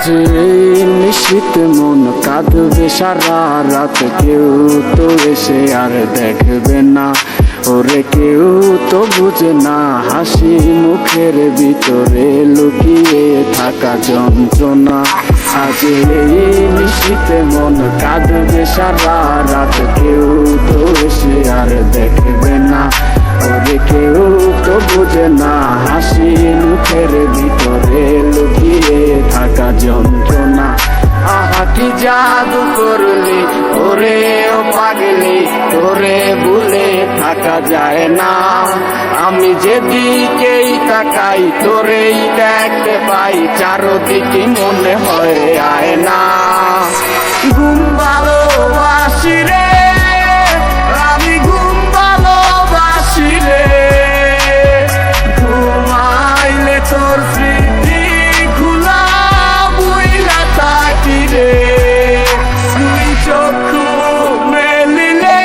আজ এই নিশীত মন কাঁদবে সারা রাত, কেউ তো এসে আর দেখবে না, ওরে কেউ তো বুঝে না হাসি মুখের ভিতরে লুকিয়ে থাকা যন্ত্রণা। আজ এই নিশীত মন কাঁদবে সারা রাত, কেউ তো এসে আর দেখবে না, ওরে কেউ তো বুঝে না হাসি মুখের ভিতরে লুকিয়ে থাকা যন্ত্রণা। আহা কি জাদু করলি ওরে ও পাগলি, তোরে ভুলে থাকা যায় না। আমি যেদিকেই তাকাই তোরেই দেখতে পাই, চারদিকে মনে হয় আয় না। ঘুম ভালোবাসি রে, আমি ঘুম ভালোবাসি রে, ঘুমাইলে তোর স্মৃতি খোলা বুইলা থাকি রে। তুই চক্ষু মেলিলে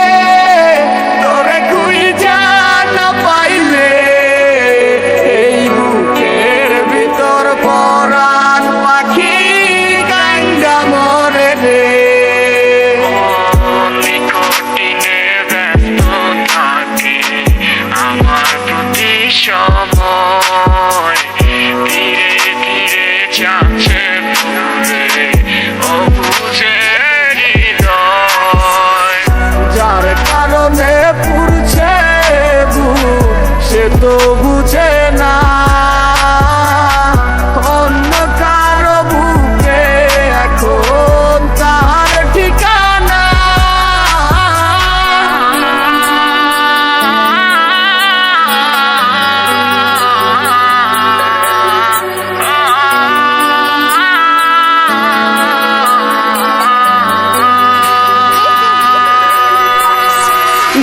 তোরে খুঁজা না পাইলে, এই বুকের ভিতর পরাণ পাখি গাঙ্গা মরে রে। সময় ধীরে ধীরে যাচ্ছে দূরে, ও বুঝে হৃদয়। যার কারণে পুরছে বুক সে তো বুঝে না, অন্য কারো বুকে এখন তার ঠিকানা।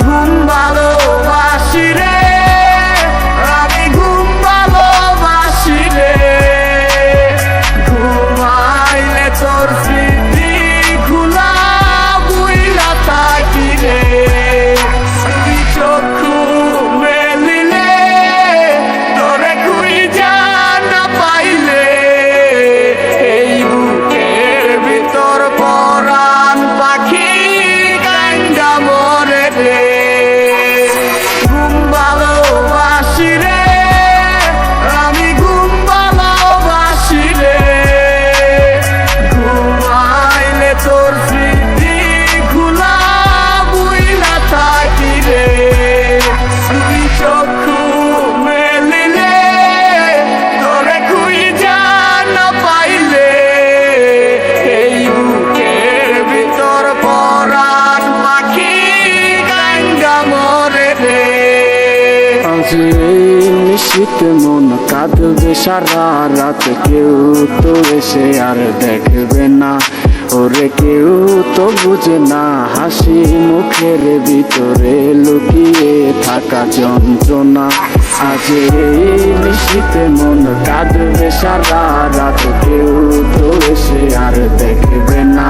ঘুম ভালোবাসি রে, আমি ঘুম ভালোবাসি রে, ঘুমাইলে তোর স্মৃতি খোলা বুইলা থাকি রে। তুই চক্ষু মেলিলে তোরে খুঁজা না পাইলে, এই বুকের ভিতর পরাণ পাখি গাঙ্গা মরে রে। ঘুম ভালোবাসি রে, আমি ঘুম ভালোবাসি রে, ঘুমাইলে তোর স্মৃতি খোলা বুইলা থাকি রে। তুই চক্ষু মেলিলে তোরে খুঁজা না পাইলে, এই বুকের ভিতর পরাণ পাখি গাঙ্গা মরে রে। আজ এই নিশীত মন কাঁদবে সারা রাত, কেউ তো এসে আর দেখবে না, ওরে কেউ তো বুঝে না হাসি মুখের ভিতরে লুকিয়ে থাকা যন্ত্রণা। আজ এই নিশীত মন কাঁদবে সারা রাত, কেউ তো এসে আর দেখবে না,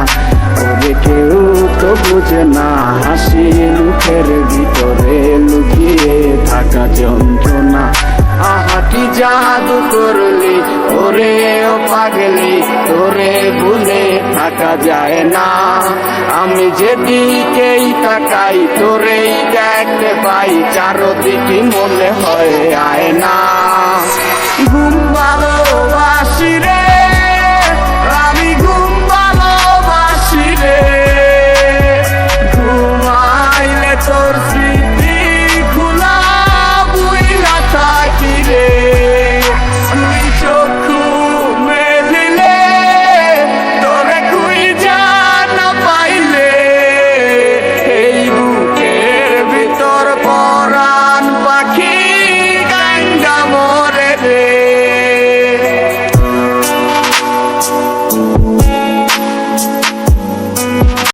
ওরে কেউ তো বুঝে না হাসি মুখের ভিতরে লুকিয়ে থাকা যন্ত্রণা। আহা কি জাদু করলি ওরে ও পাগলি, তোরে ভুলে থাকা যায় না। আমি যেদিকেই তাকাই তোরেই দেখতে পাই, চারদিকে মনে হয় আয় না। ঘুম ভালোবাসি রে,